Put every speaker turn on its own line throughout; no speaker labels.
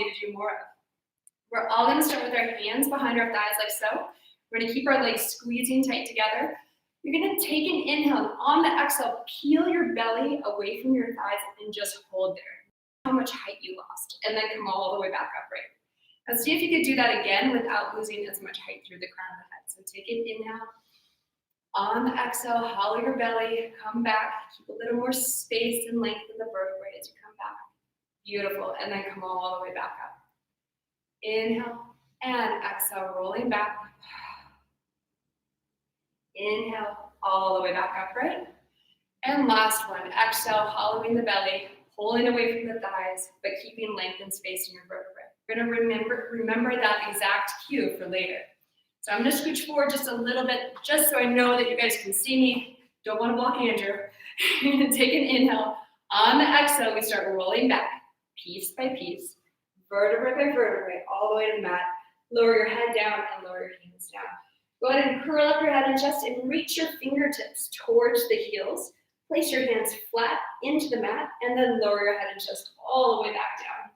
to do more of. We're all going to start with our hands behind our thighs like so. We're going to keep our legs squeezing tight together. You're going to take an inhale. On the exhale, peel your belly away from your thighs and just hold there. How much height you lost, and then come all the way back upright. Now see if you could do that again without losing as much height through the crown of the head. So take an inhale. On the exhale, hollow your belly, come back, keep a little more space and length in the vertebrae as you come back. Beautiful, and then come all the way back up. Inhale and exhale, rolling back. Inhale, all the way back upright. And last one, exhale, hollowing the belly, pulling away from the thighs, but keeping length and space in your vertebrae. We're going to remember that exact cue for later. So I'm going to scooch forward just a little bit, just so I know that you guys can see me. Don't want to block Andrew. You're going to take an inhale. On the exhale, we start rolling back, piece by piece, vertebrae by vertebrae, all the way to the mat. Lower your head down and lower your hands down. Go ahead and curl up your head and chest and reach your fingertips towards the heels. Place your hands flat into the mat and then lower your head and chest all the way back down.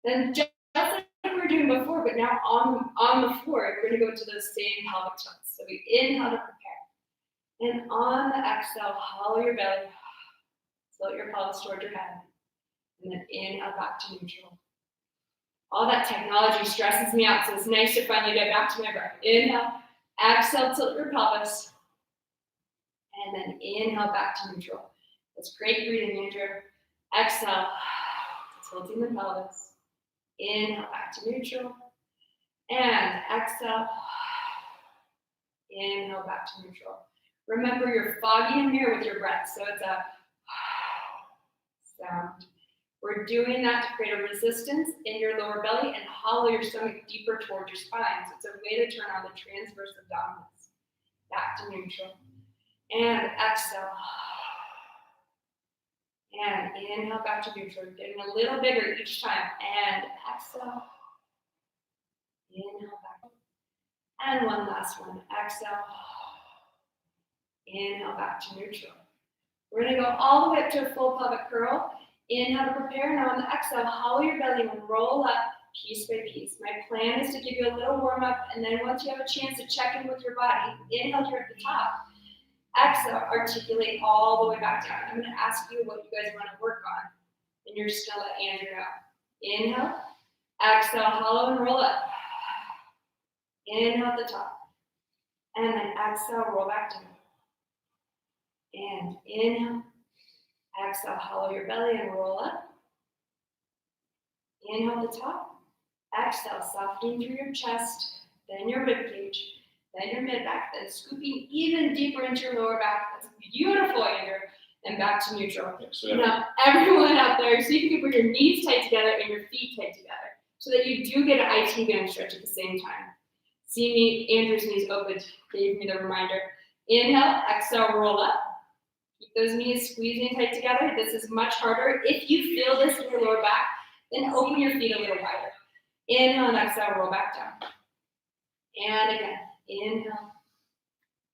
Then just like we were doing before, but now on the floor, we're going to go into those same pelvic tilts. So we inhale to prepare. And on the exhale, hollow your belly, float your pelvis towards your head, and then inhale back to neutral. All that technology stresses me out, so it's nice to finally get back to my breath. Inhale, exhale, tilt your pelvis, and then inhale back to neutral. That's great breathing, Andrew. Exhale, tilting the pelvis. Inhale back to neutral, and exhale, inhale back to neutral. Remember, you're fogging a mirror with your breath, so it's a sound. We're doing that to create a resistance in your lower belly and hollow your stomach deeper towards your spine. So it's a way to turn on the transverse abdominis. Back to neutral, and exhale. And inhale back to neutral, getting a little bigger each time. And exhale. Inhale back. And one last one. Exhale. Inhale back to neutral. We're going to go all the way up to a full pelvic curl. Inhale to prepare. Now on the exhale, hollow your belly and roll up piece by piece. My plan is to give you a little warm up, and then once you have a chance to check in with your body, inhale here at the top. Exhale, articulate all the way back down. I'm going to ask you what you guys want to work on, and you're just going to let Andrew know. Inhale, exhale, hollow and roll up. Inhale at the top, and then exhale, roll back down. And inhale, exhale, hollow your belly and roll up. Inhale at the top, exhale, softening through your chest, then your rib cage. Then your mid-back, then scooping even deeper into your lower back. That's beautiful, Andrew. And back to neutral. Now, everyone out there, see if you can put your knees tight together and your feet tight together so that you do get an IT band stretch at the same time. See me, Andrew's knees open, gave me the reminder. Inhale, exhale, roll up. Keep those knees squeezing tight together. This is much harder. If you feel this in your lower back, then open your feet a little wider. Inhale and exhale, roll back down. And again. Inhale,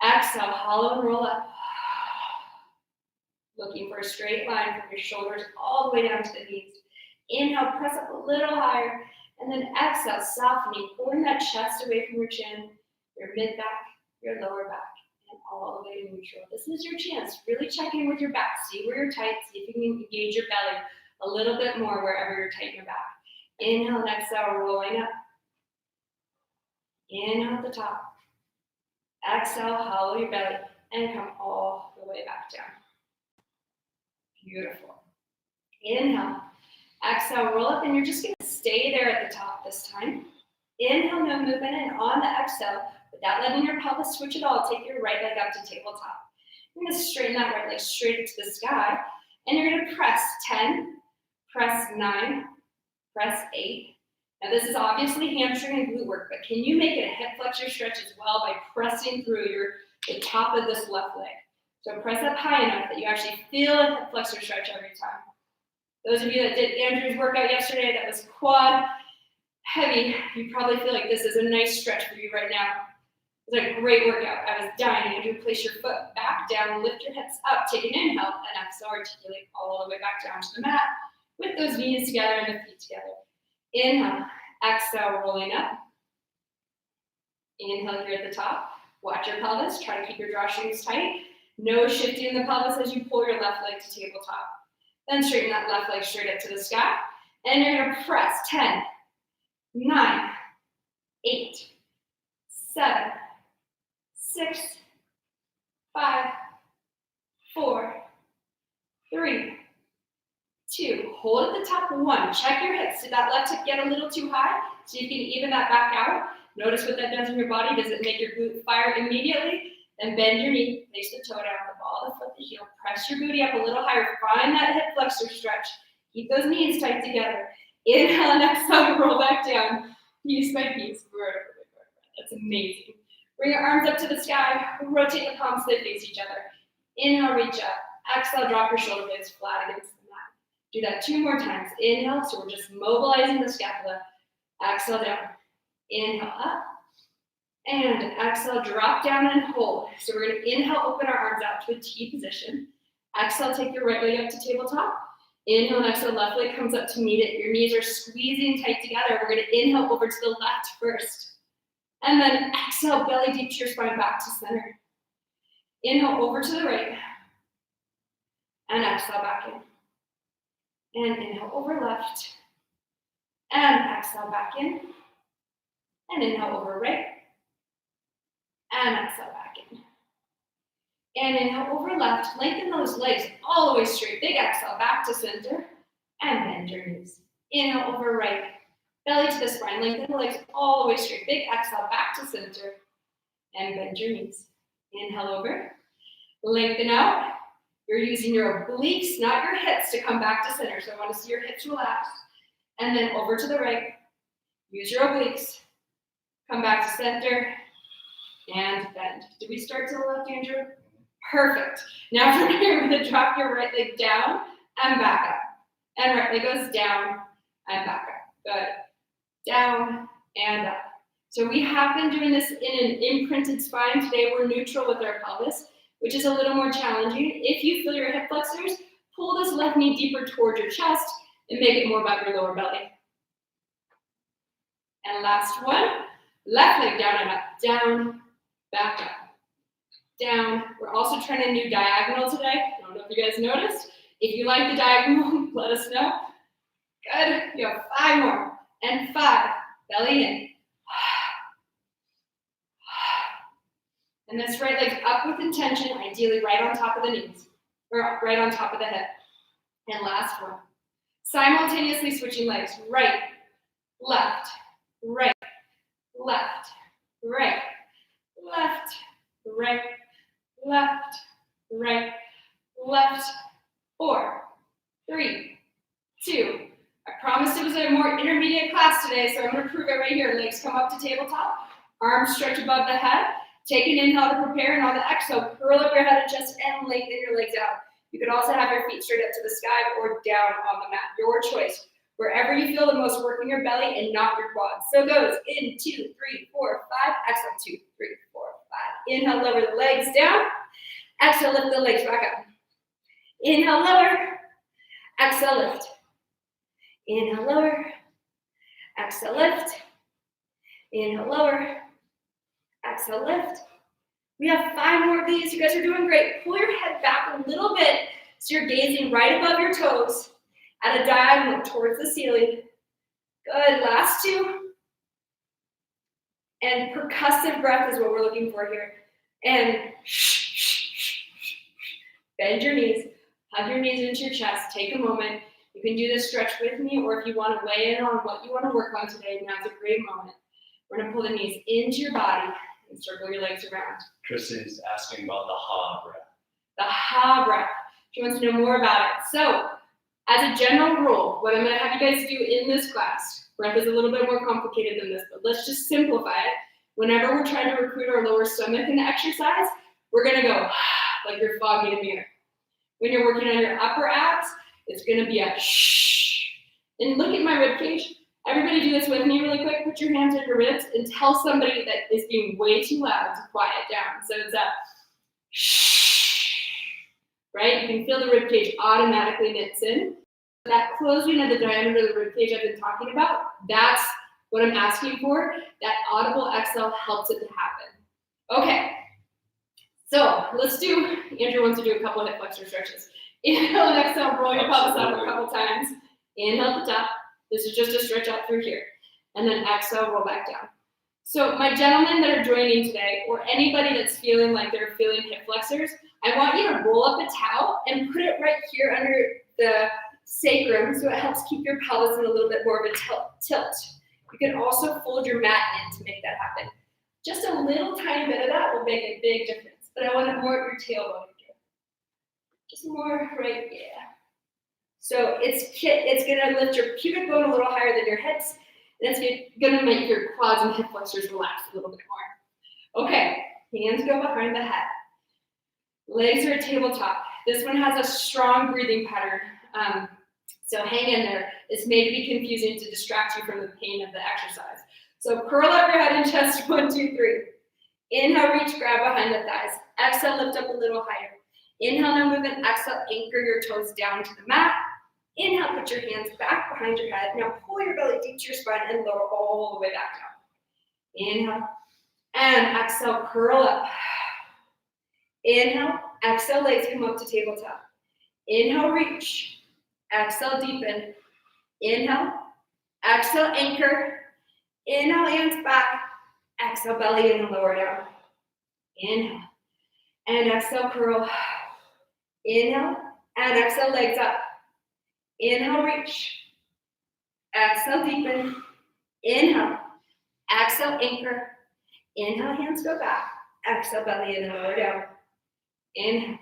exhale, hollow and roll up. Looking for a straight line from your shoulders all the way down to the knees. Inhale, press up a little higher, and then exhale, softening, pulling that chest away from your chin, your mid-back, your lower back, and all the way to neutral. This is your chance. Really check in with your back. See where you're tight. See if you can engage your belly a little bit more wherever you're tight in your back. Inhale and exhale, rolling up. Inhale at the top. Exhale, hollow your belly, and come all the way back down. Beautiful. Inhale. Exhale, roll up, and you're just going to stay there at the top this time. Inhale, no movement, and on the exhale, without letting your pelvis switch at all, take your right leg up to tabletop. You're going to straighten that right leg straight up to the sky, and you're going to press 10, press 9, press 8. Now this is obviously hamstring and glute work, but can you make it a hip flexor stretch as well by pressing through the top of this left leg? So press up high enough that you actually feel a hip flexor stretch every time. Those of you that did Andrew's workout yesterday, that was quad heavy, you probably feel like this is a nice stretch for you right now. It was a great workout. I was dying. Andrew, place your foot back down, lift your hips up, take an inhale, and exhale, articulate all the way back down to the mat with those knees together and the feet together. Inhale, exhale, rolling up. Inhale here at the top. Watch your pelvis. Try to keep your drawstrings tight. No shifting in the pelvis as you pull your left leg to tabletop. Then straighten that left leg straight up to the sky. And you're going to press 10, 9, 8, 7, 6, 5, 4, 3, 2. Hold at the top. 1. Check your hips. Did that left hip get a little too high? So you can even that back out. Notice what that does in your body. Does it make your glute fire immediately? Then bend your knee, place the toe down, the ball, the foot, the heel. Press your booty up a little higher. Find that hip flexor stretch. Keep those knees tight together. Inhale and exhale, roll back down, piece by piece. That's amazing. Bring your arms up to the sky. Rotate the palms so they face each other. Inhale, reach up. Exhale, drop your shoulder blades flat against the mat. Do that 2 more times. Inhale, so we're just mobilizing the scapula. Exhale down. Inhale up. And exhale, drop down and hold. So we're going to inhale, open our arms out to a T position. Exhale, take your right leg up to tabletop. Inhale and exhale, left leg comes up to meet it. Your knees are squeezing tight together. We're going to inhale over to the left first. And then exhale, belly deep to your spine, back to center. Inhale over to the right. And exhale back in. And inhale over left. And exhale back in. And inhale over right. And exhale back in. And inhale over left. Lengthen those legs all the way straight. Big exhale back to center. And bend your knees. Inhale over right. Belly to the spine. Lengthen the legs all the way straight. Big exhale back to center. And bend your knees. Inhale over. Lengthen out. You're using your obliques, not your hips, to come back to center. So I want to see your hips relax. And then over to the right. Use your obliques. Come back to center. And bend. Did we start to the left, Andrew? Perfect. Now from here, you're going to drop your right leg down and back up. And right leg goes down and back up. Good. Down and up. So we have been doing this in an imprinted spine. Today we're neutral with our pelvis, which is a little more challenging. If you feel your hip flexors, pull this left knee deeper towards your chest and make it more about your lower belly. And last one. Left leg down and up. Down. Back up, down. We're also trying a new diagonal today. I don't know if you guys noticed. If you like the diagonal, let us know. Good. You have 5 more. And 5. Belly in. And this right leg's up with intention, ideally right on top of the knees, or right on top of the head. And last one. Simultaneously switching legs. Right, left, right, left, right. Left, right, left, right, left. 4, 3, 2. I promised it was a more intermediate class today, so I'm going to prove it right here. Legs come up to tabletop, arms stretch above the head. Take an inhale to prepare, and on the exhale, curl up your head and chest and lengthen your legs out. You could also have your feet straight up to the sky or down on the mat. Your choice. Wherever you feel the most, work in your belly and not your quads. So it goes in 2, 3, 4, 5. Exhale, 2, 3, 4, 5. Inhale, lower the legs down. Exhale, lift the legs back up. Inhale, lower. Exhale, lift. Inhale, lower. Exhale, lift. Inhale, lower. Exhale, lift. We have 5 more of these. You guys are doing great. Pull your head back a little bit so you're gazing right above your toes at a diagonal towards the ceiling. Good. Last 2. And percussive breath is what we're looking for here. And bend your knees. Hug your knees into your chest. Take a moment. You can do this stretch with me, or if you want to weigh in on what you want to work on today, now's a great moment. We're going to pull the knees into your body and circle your legs around.
Chrissy's asking about the ha breath.
The ha breath. She wants to know more about it. So, as a general rule, what I'm going to have you guys do in this class, breath is a little bit more complicated than this, but let's just simplify it. Whenever we're trying to recruit our lower stomach in the exercise, we're going to go like you're fogging a mirror. When you're working on your upper abs, it's going to be a shh. And look at my rib cage. Everybody do this with me really quick. Put your hands on your ribs and tell somebody that is being way too loud to quiet down. So it's a shh, right? You can feel the rib cage automatically knits in. That closing of the diameter of the rib cage I've been talking about, that's what I'm asking for. That audible exhale helps it to happen. Okay, so let's do, Andrew wants to do a couple of hip flexor stretches. Inhale and exhale, roll your pelvis out a couple times. Inhale at the top. This is just a stretch out through here. And then exhale, roll back down. So my gentlemen that are joining today, or anybody that's feeling like they're feeling hip flexors, I want you to roll up a towel and put it right here under the sacrum so it helps keep your pelvis in a little bit more of a tilt. You can also fold your mat in to make that happen. Just a little tiny bit of that will make a big difference, but I want it more at your tailbone here. Just more right, yeah. So it's gonna lift your pubic bone a little higher than your hips, and it's gonna make your quads and hip flexors relax a little bit more. Okay, hands go behind the head. Legs are at tabletop. This one has a strong breathing pattern. So hang in there. It's made to be confusing to distract you from the pain of the exercise. So curl up your head and chest, 1, 2, 3. Inhale, reach, grab behind the thighs. Exhale, lift up a little higher. Inhale, now move and exhale, anchor your toes down to the mat. Inhale, put your hands back behind your head. Now pull your belly deep to your spine and lower all the way back down. Inhale, and exhale, curl up. Inhale, exhale, legs come up to tabletop. Inhale, reach. Exhale, deepen. Inhale, exhale, anchor. Inhale, hands back. Exhale, belly in and lower down. Inhale, and exhale, curl. Inhale, and exhale, legs up. Inhale, reach. Exhale, deepen. Inhale, exhale, anchor. Inhale, hands go back. Exhale, belly in and lower down. Inhale,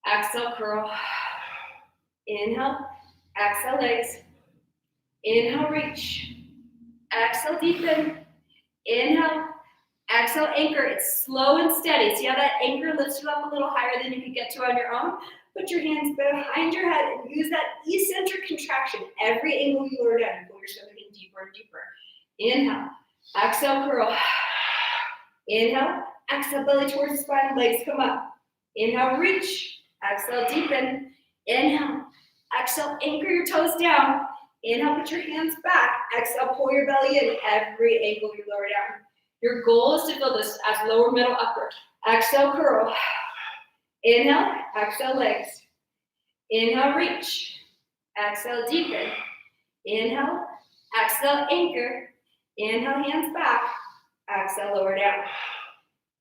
exhale, curl. Inhale, exhale, legs. Inhale, reach. Exhale, deepen. Inhale, exhale, anchor. It's slow and steady. See how that anchor lifts you up a little higher than you can get to on your own? Put your hands behind your head and use that eccentric contraction. Every angle you lower down, you pull your stomach in deeper and deeper. Inhale, exhale, curl. Inhale, exhale, belly towards the spine, legs come up. Inhale, reach. Exhale, deepen. Inhale, exhale, anchor your toes down. Inhale, put your hands back. Exhale, pull your belly in. Every angle you lower down. Your goal is to feel this as lower, middle, upper. Exhale, curl. Inhale, exhale, legs. Inhale, reach. Exhale, deepen. Inhale, exhale, anchor. Inhale, hands back. Exhale, lower down.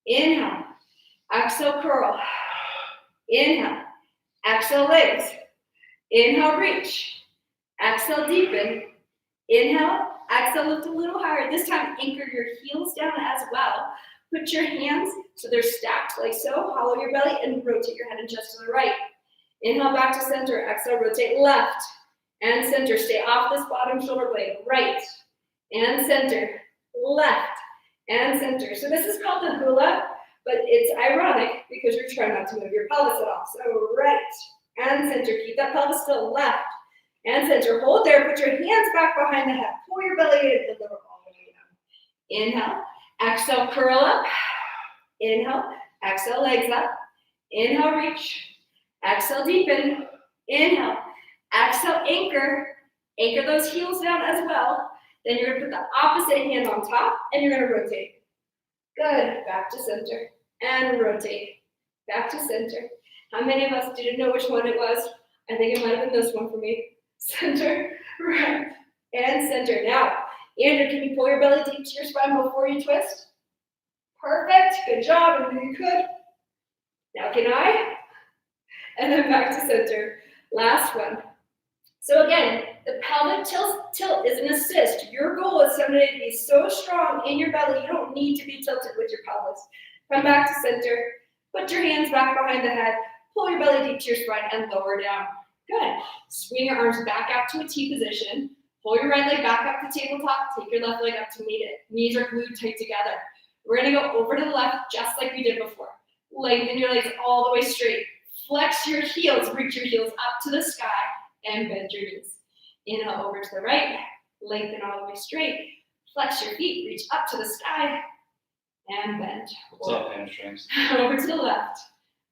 Inhale, exhale, curl. Inhale, exhale, legs. Inhale, reach. Exhale, deepen. Inhale, exhale, lift a little higher. This time, anchor your heels down as well. Put your hands so they're stacked like so. Hollow your belly and rotate your head and chest to the right. Inhale, back to center. Exhale, rotate left and center. Stay off this bottom shoulder blade. Right and center. Left and center. So this is called the hula, but it's ironic because you're trying not to move your pelvis at all. So right and center. Keep that pelvis still. Left and center. Hold there. Put your hands back behind the head. Pull your belly in and lower all the way down. Inhale. Exhale, curl up. Inhale. Exhale, legs up. Inhale, reach. Exhale, deepen. Inhale. Exhale, anchor. Anchor those heels down as well. Then you're going to put the opposite hand on top and you're going to rotate. Good. Back to center. And rotate. Back to center. How many of us didn't know which one it was? I think it might have been this one for me. Center, right, and center. Now, Andrew, can you pull your belly deep to your spine before you twist? Perfect. Good job. And you could. Now, can I? And then back to center. Last one. So again, the pelvic tilt is an assist. Your goal is someday to be so strong in your belly, you don't need to be tilted with your pelvis. Come back to center. Put your hands back behind the head. Pull your belly deep to your spine and lower down. Good. Swing your arms back out to a T position. Pull your right leg back up to tabletop. Take your left leg up to meet it. Knees are glued tight together. We're going to go over to the left just like we did before. Lengthen your legs all the way straight. Flex your heels. Reach your heels up to the sky and bend your knees. Inhale over to the right. Lengthen all the way straight. Flex your feet. Reach up to the sky and bend.
What's up, hamstrings?
Over to the left.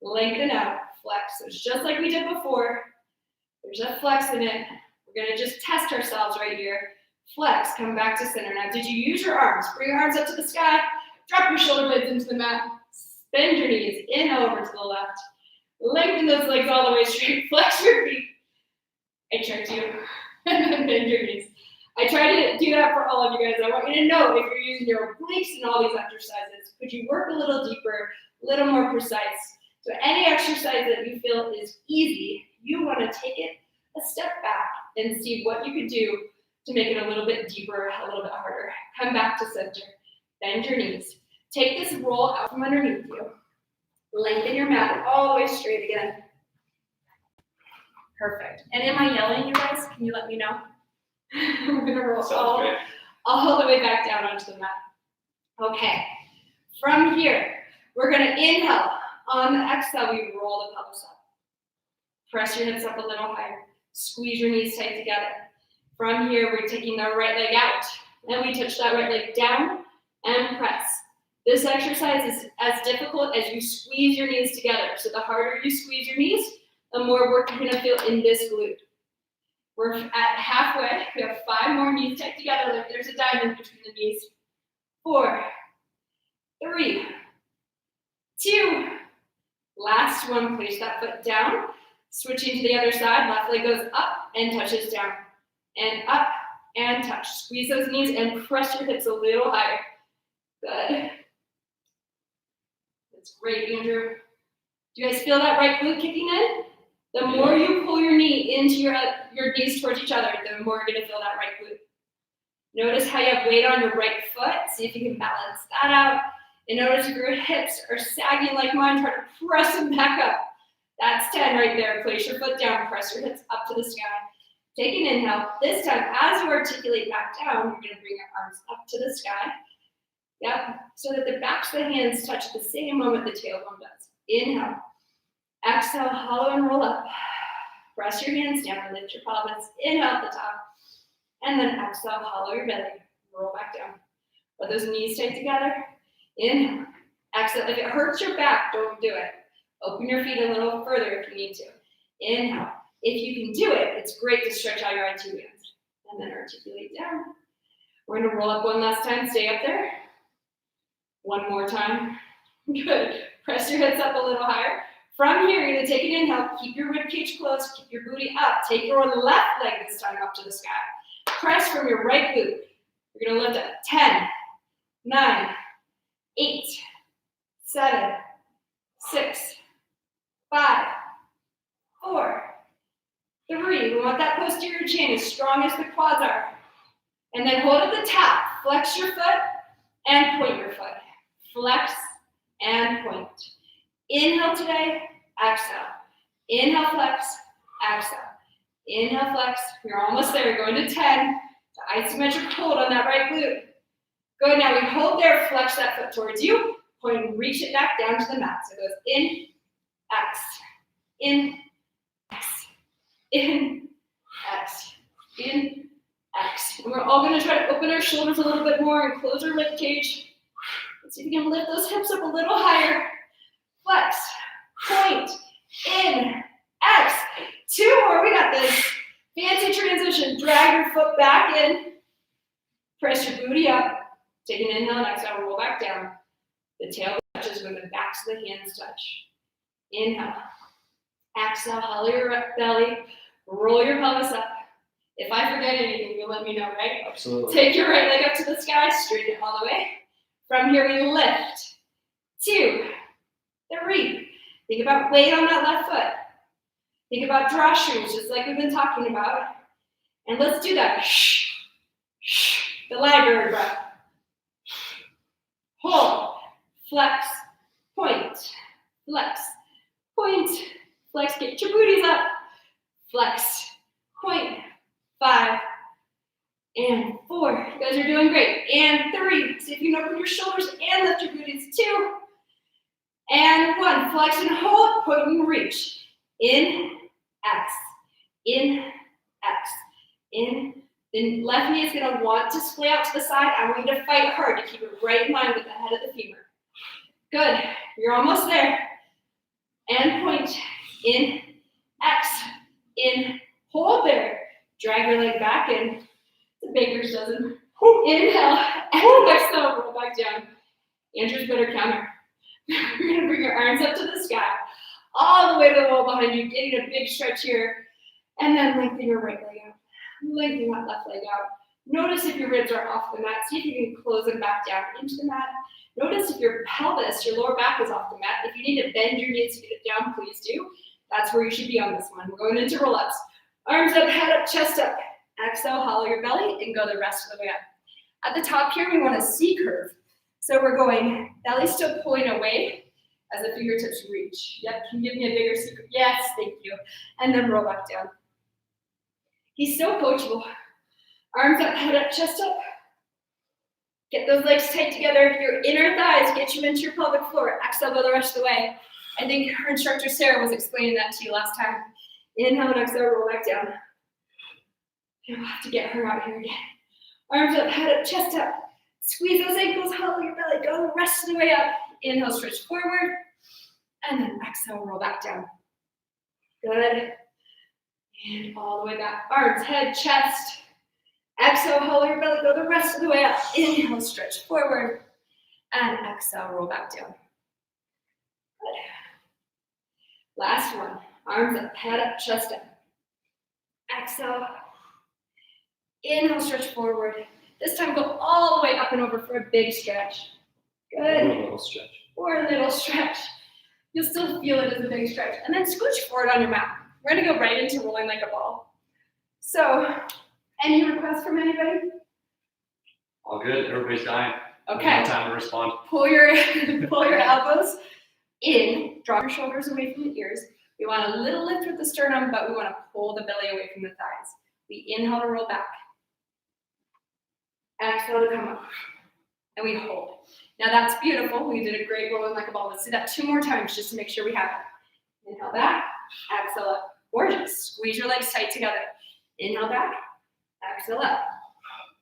Lengthen out. Flex. So it's just like we did before. There's a flex in it. We're gonna just test ourselves right here. Flex, come back to center. Now, did you use your arms? Bring your arms up to the sky. Drop your shoulder blades into the mat. Bend your knees, inhale over to the left. Lengthen those legs all the way straight. Flex your feet. I tricked you. And then bend your knees. I try to do that for all of you guys. I want you to know if you're using your obliques in all these exercises, could you work a little deeper, a little more precise? So any exercise that you feel is easy, you want to take it a step back and see what you could do to make it a little bit deeper, a little bit harder. Come back to center. Bend your knees. Take this roll out from underneath you. Lengthen your mat all the way straight again. Perfect. And am I yelling, you guys? Can you let me know? We're gonna roll all the way back down onto the mat. Okay. From here, we're gonna inhale. On the exhale, we roll the pelvis up. Press your hips up a little higher. Squeeze your knees tight together. From here, we're taking our right leg out. And we touch that right leg down and press. This exercise is as difficult as you squeeze your knees together. So the harder you squeeze your knees, the more work you're gonna feel in this glute. We're at halfway. We have 5 more knees tight together. Like there's a diamond between the knees. 4, 3, 2. Last one, place that foot down. Switching to the other side, left leg goes up and touches down. And up and touch. Squeeze those knees and press your hips a little higher. Good. That's great, Andrew. Do you guys feel that right glute kicking in? The more you pull your knee into your knees towards each other, the more you're gonna feel that right glute. Notice how you have weight on your right foot. See if you can balance that out. And notice if your hips are sagging like mine, try to press them back up. That's 10 right there. Place your foot down, press your hips up to the sky. Take an inhale. This time, as you articulate back down, you're gonna bring your arms up to the sky. Yep, so that the backs of the hands touch at the same moment the tailbone does. Inhale. Exhale, hollow and roll up. Press your hands down, lift your pelvis. Inhale at the top. And then exhale, hollow your belly. Roll back down. Put those knees tight together. Inhale. Exhale. If it hurts your back, don't do it. Open your feet a little further if you need to. Inhale. If you can do it, it's great to stretch out your IT bands. And then articulate down. We're gonna roll up one last time. Stay up there. One more time. Good. Press your hips up a little higher. From here, you're gonna take an inhale. Keep your rib cage closed. Keep your booty up. Take your left leg this time up to the sky. Press from your right glute. You're gonna lift up. 10, 9, 8, 7, 6, 5, 4, 3. We want that posterior chain as strong as the quads are. And then hold at the top. Flex your foot and point your foot. Flex and point. Inhale today, exhale. Inhale, flex, exhale. Inhale, flex. You're almost there. You're going to 10. The isometric hold on that right glute. Good. Now we hold there. Flex that foot towards you. Point and reach it back down to the mat. So it goes in, X, in, X, in, X, in, X. And we're all going to try to open our shoulders a little bit more and close our rib cage. Let's see if we can lift those hips up a little higher. Flex, point, in, X. 2 more, we got this. Fancy transition, drag your foot back in. Press your booty up. Take an inhale and exhale, roll back down. The tail touches when the backs of the hands touch. Inhale. Exhale, hollow your belly. Roll your pelvis up. If I forget anything, you'll let me know, right?
Absolutely.
Take your right leg up to the sky, straighten it all the way. From here, we lift. 2, 3. Think about weight on that left foot. Think about drawstrings, just like we've been talking about. And let's do that. The library breath. Hold. Flex. Point. Flex. Point. Flex. Get your booties up. Flex. Point. 5. And 4. You guys are doing great. And 3. See if you can open your shoulders and lift your booties. 2. And 1. Flex and hold. Point and reach. In, X. In, X. In. The left knee is going to want to splay out to the side. I want you to fight hard to keep it right in line with the head of the femur. Good. You're almost there. And point. In, X. In. Hold there. Drag your leg back in. It's a baker's dozen. Inhale, and exhale, roll back down. Andrew's better counter. You're gonna bring your arms up to the sky, all the way to the wall behind you, getting a big stretch here, and then lengthen your right leg out. Lengthen that left leg out. Notice if your ribs are off the mat. See if you can close them back down into the mat. Notice if your pelvis, your lower back is off the mat. If you need to bend your knees to get it down, please do. That's where you should be on this one. We're going into roll-ups. Arms up, head up, chest up. Exhale, hollow your belly, and go the rest of the way up. At the top here, we want a C curve. So we're going belly still pulling away as the fingertips reach. Yep, can you give me a bigger C curve? Yes, thank you. And then roll back down. He's so coachable. Arms up, head up, chest up. Get those legs tight together. Your inner thighs get you into your pelvic floor. Exhale, go the rest of the way. I think her instructor Sarah was explaining that to you last time. Inhale and exhale, roll back down. You'll have to get her out here again. Arms up, head up, chest up. Squeeze those ankles, hollow your belly. Go the rest of the way up. Inhale, stretch forward. And then exhale, roll back down. Good. And all the way back. Arms, head, chest. Exhale, hollow your belly. Go the rest of the way up. Inhale, stretch forward. And exhale, roll back down. Good. Last one. Arms up, head up, chest up. Exhale. Inhale, stretch forward. This time go all the way up and over for a big stretch. Good.
Or a little stretch.
Or a little stretch. You'll still feel it as a big stretch. And then scooch forward on your mat. We're gonna go right into rolling like a ball. So, any requests from anybody?
All good. Everybody's dying.
Okay.
No time to respond.
Pull your elbows in. Drop your shoulders away from the ears. We want a little lift with the sternum, but we want to pull the belly away from the thighs. We inhale to roll back. Exhale to come up. And we hold. Now that's beautiful. We did a great rolling like a ball. Let's do that 2 more times just to make sure we have it. Inhale back. Exhale up. Gorgeous. Squeeze your legs tight together. Inhale back. Exhale up.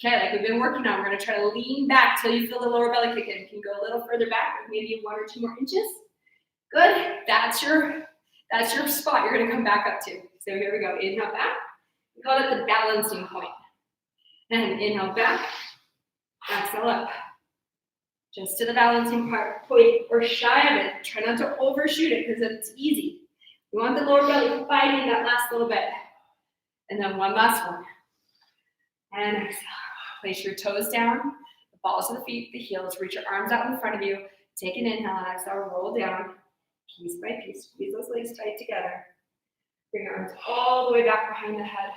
Okay, like we've been working on, we're gonna try to lean back till you feel the lower belly kick in. You can go a little further back, maybe 1 or 2 more inches. Good, that's your spot you're gonna come back up to. So here we go, inhale back. We call it the balancing point. And inhale back, exhale up. Just to the balancing point or shy of it. Try not to overshoot it because it's easy. We want the lower belly fighting that last little bit. And then one last one. And exhale. Place your toes down, the balls of the feet, the heels. Reach your arms out in front of you. Take an inhale and exhale. Roll down, piece by piece. Squeeze those legs tight together. Bring your arms all the way back behind the head.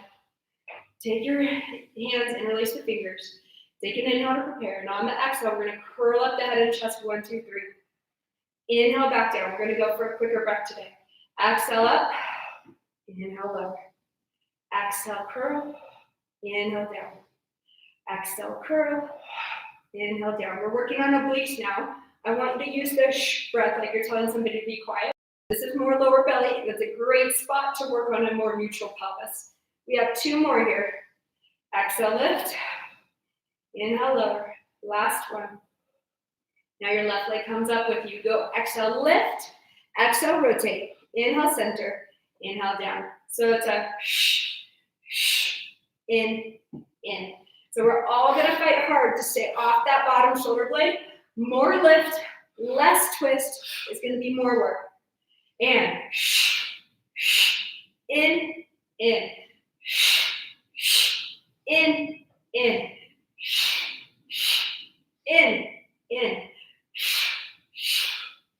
Take your hands and release the fingers. Take an inhale to prepare. And on the exhale, we're going to curl up the head and chest. 1, 2, 3. Inhale back down. We're going to go for a quicker breath today. Exhale up. Inhale lower. Exhale curl. Inhale down. Exhale, curl. Inhale down. We're working on obliques now. I want you to use the breath like you're telling somebody to be quiet. This is more lower belly. That's a great spot to work on a more neutral pelvis. We have 2 more here. Exhale, lift. Inhale, lower. Last one. Now your left leg comes up with you. Go exhale, lift. Exhale, rotate. Inhale, center. Inhale, down. So it's a in. So we're all gonna fight hard to stay off that bottom shoulder blade. More lift, less twist. It's gonna be more work. And in, in, in, in,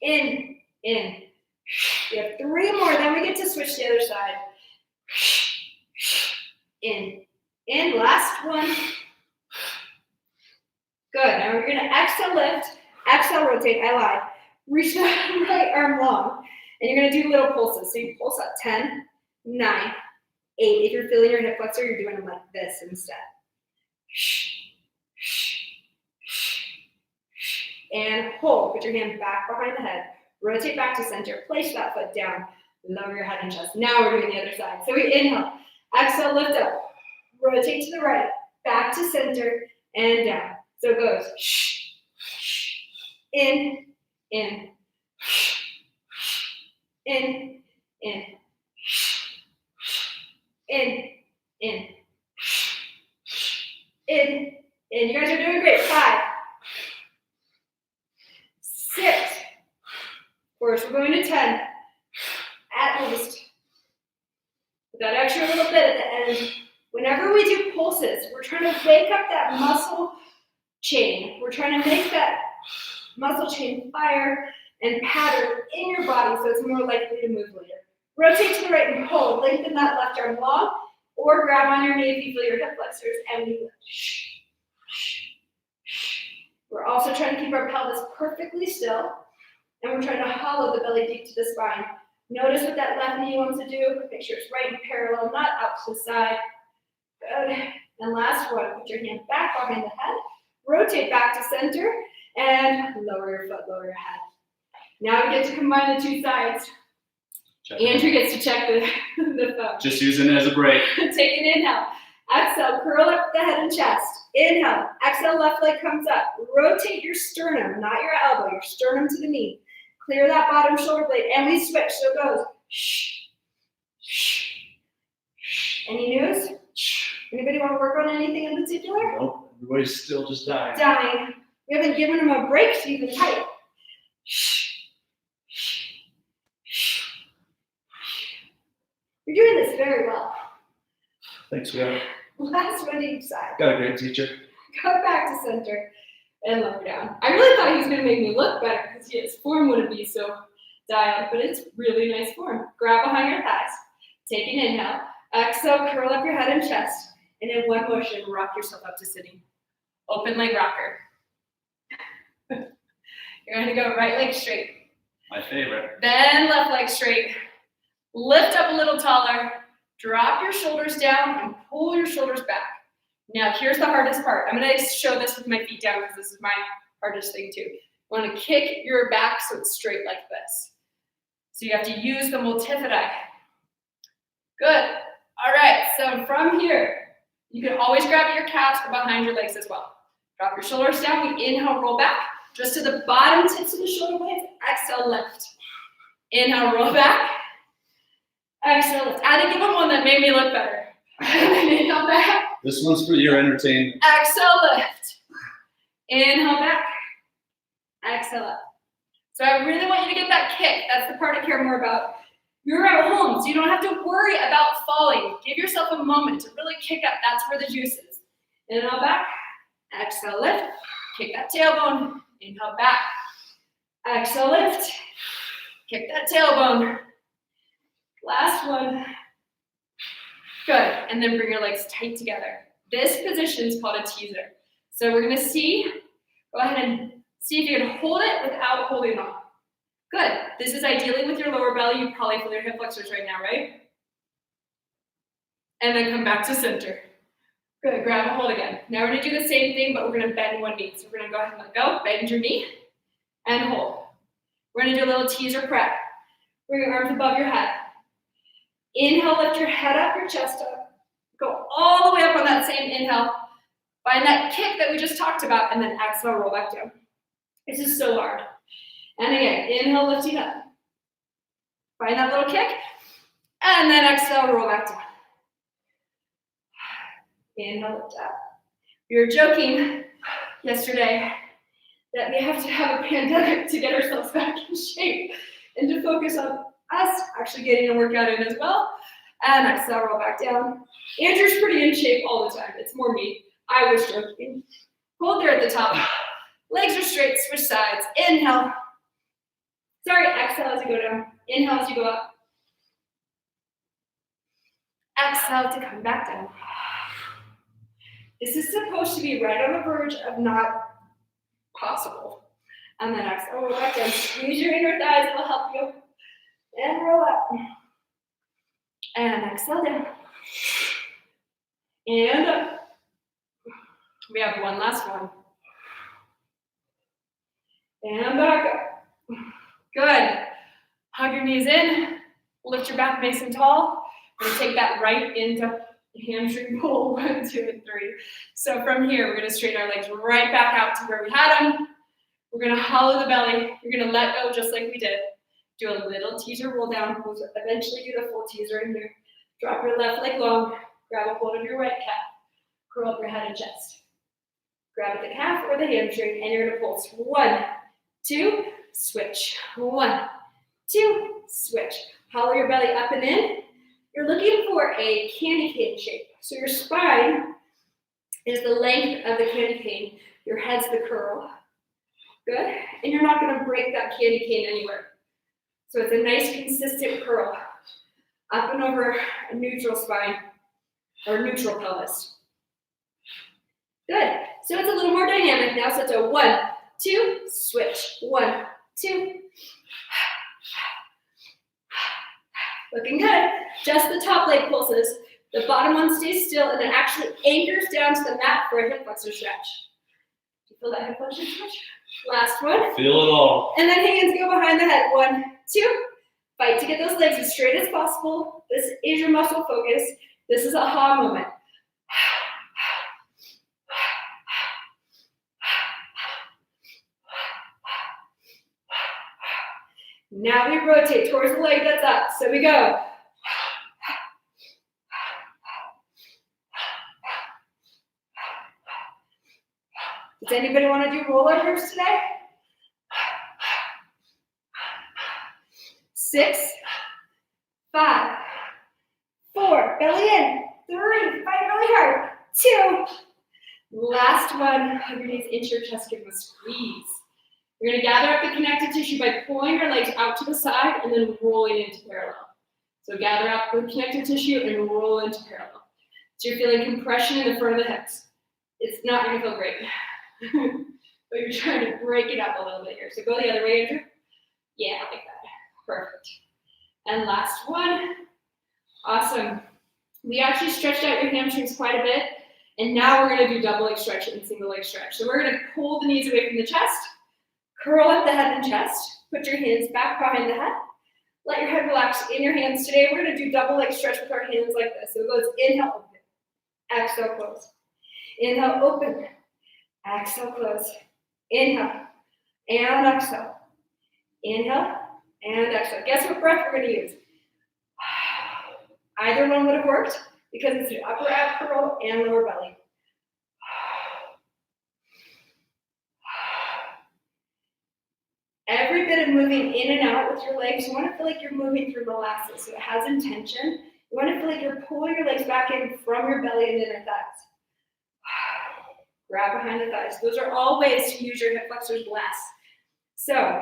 in, in. We have 3 more, then we get to switch to the other side. In, last one. Good, now we're gonna exhale, lift, exhale, rotate, I lied. Reach the right arm long, and you're gonna do little pulses. So you pulse up 10, 9, 8. If you're feeling your hip flexor, you're doing them like this instead. And hold, put your hand back behind the head. Rotate back to center, place that foot down, lower your head and chest. Now we're doing the other side. So we inhale, exhale, lift up, rotate to the right, back to center, and down. So it goes in, in, in, in, in, in, In. You guys are doing great. 5, 6. First, we're going to 10. At least. With that extra little bit at the end. Whenever we do pulses, we're trying to wake up that muscle chain. We're trying to make that muscle chain fire and pattern in your body so it's more likely to move later. Rotate to the right and hold. Lengthen that left arm long, or grab on your knee if you feel your hip flexors, and we lift. We're also trying to keep our pelvis perfectly still, and we're trying to hollow the belly deep to the spine. Notice what that left knee wants to do. Make sure it's right and parallel, not out to the side. Good. And last one, put your hand back behind the head. Rotate back to center, and lower your foot, lower your head. Now we get to combine the two sides. Andrew gets to check the phone.
Just using it as a break.
Take an inhale. Exhale, curl up the head and chest. Inhale. Exhale, left leg comes up. Rotate your sternum, not your elbow, your sternum to the knee. Clear that bottom shoulder blade, and we switch. So it goes. Any news? Anybody want to work on anything in particular?
Nope. Everybody's still just dying.
Dying. We haven't given them a break to even type. You're doing this very well.
Thanks, Scott.
Last one each side.
Got a great teacher.
Go back to center and lower down. I really thought he was going to make me look better because his form wouldn't be so dialed, but it's really nice form. Grab behind your thighs. Take an inhale. Exhale, curl up your head and chest. And in one motion, rock yourself up to sitting. Open leg rocker. You're going to go right leg straight.
My favorite.
Then left leg straight. Lift up a little taller. Drop your shoulders down and pull your shoulders back. Now, here's the hardest part. I'm going to show this with my feet down because this is my hardest thing too. You want to kick your back so it's straight like this. So you have to use the multifidi. Good. All right, so from here, you can always grab at your calves or behind your legs as well. Drop your shoulders down. We inhale, roll back. Just to the bottom tips of the shoulder blades. Exhale, lift. Inhale, roll back. Exhale, lift. I had to give him one that made me look better. Inhale back.
This one's for your entertainment.
Exhale, lift. Inhale back. Exhale up. So I really want you to get that kick. That's the part I care more about. You're at home, so you don't have to worry about falling. Give yourself a moment to really kick up. That's where the juice is. Inhale back. Exhale, lift. Kick that tailbone. Inhale back. Exhale, lift. Kick that tailbone. Last one. Good. And then bring your legs tight together. This position is called a teaser. So we're going to see. Go ahead and see if you can hold it without holding on. Good. This is ideally with your lower belly. You probably feel your hip flexors right now, right? And then come back to center. Good. Grab a hold again. Now we're going to do the same thing, but we're going to bend one knee. So we're going to go ahead and let go. Bend your knee and hold. We're going to do a little teaser prep. Bring your arms above your head. Inhale, lift your head up, your chest up. Go all the way up on that same inhale. Find that kick that we just talked about, and then exhale, roll back down. This is so hard. And again, inhale, lifting up. Find that little kick, and then exhale, roll back down. Inhale, lift up. We were joking yesterday that we have to have a pandemic to get ourselves back in shape and to focus on us actually getting a workout in as well. And exhale, roll back down. Andrew's pretty in shape all the time. It's more me. I was joking. Hold there at the top. Legs are straight, switch sides. Inhale. Sorry, exhale as you go down. Inhale as you go up. Exhale to come back down. This is supposed to be right on the verge of not possible. And then exhale, roll back down. Squeeze your inner thighs, it'll help you. And roll up. And exhale down. And up. We have one last one. And back up. Good. Hug your knees in. Lift your back nice and tall. We're going to take that right into hamstring pull. 1, 2, and 3. So from here, we're going to straighten our legs right back out to where we had them. We're going to hollow the belly. You're going to let go just like we did. Do a little teaser roll down. We'll eventually do the full teaser in here. Drop your left leg long. Grab a hold of your right calf. Curl up your head and chest. Grab at the calf or the hamstring, and you're gonna pulse. 1, 2, switch. 1, 2, switch. Hollow your belly up and in. You're looking for a candy cane shape. So your spine is the length of the candy cane. Your head's the curl. Good. And you're not gonna break that candy cane anywhere. So it's a nice consistent curl. Up and over a neutral spine or neutral pelvis. Good. So it's a little more dynamic now. So it's a 1, 2, switch. 1, 2. Looking good. Just the top leg pulses. The bottom one stays still and it actually anchors down to the mat for a hip flexor stretch. Do you feel that hip flexor stretch? Last one.
Feel it all.
And then hands go behind the head. 1, 2. Fight to get those legs as straight as possible. This is your muscle focus. This is a ha moment. Now we rotate towards the leg that's up. So we go. Does anybody want to do rollovers today? 6, 5, 4, belly in. 3, fight really hard. 2. Last one, hug your knees into your chest, give them a squeeze. You're gonna gather up the connective tissue by pulling your legs out to the side and then rolling into parallel. So gather up the connective tissue and roll into parallel. So you're feeling compression in the front of the hips. It's not gonna feel great, but you're trying to break it up a little bit here. So go the other way, Andrew. Yeah, like that. Perfect. And last one. Awesome. We actually stretched out your hamstrings quite a bit, and now we're gonna do double leg stretch and single leg stretch. So we're gonna pull the knees away from the chest, curl up the head and chest, put your hands back behind the head, let your head relax in your hands. Today we're gonna do double leg stretch with our hands like this. So it goes inhale, open, exhale, close. Inhale, open, exhale, close. Inhale, and exhale. Inhale, and exhale. Guess what breath we're gonna use? Either one would have worked because it's an upper ab curl and lower belly. Every bit of moving in and out with your legs, you want to feel like you're moving through molasses, so it has intention. You want to feel like you're pulling your legs back in from your belly and inner thighs. Grab behind the thighs. Those are all ways to use your hip flexors less. So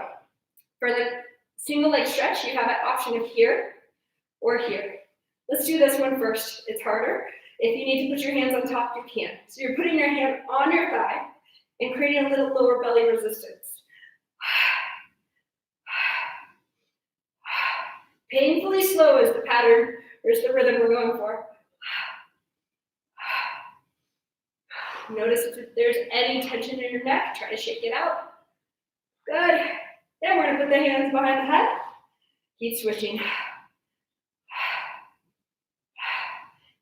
for the single leg stretch, you have an option of here or here. Let's do this one first. It's harder. If you need to put your hands on top, you can. So you're putting your hand on your thigh and creating a little lower belly resistance. Painfully slow is the pattern, or is the rhythm we're going for. Notice if there's any tension in your neck, try to shake it out. Good. Then we're gonna put the hands behind the head. Keep switching.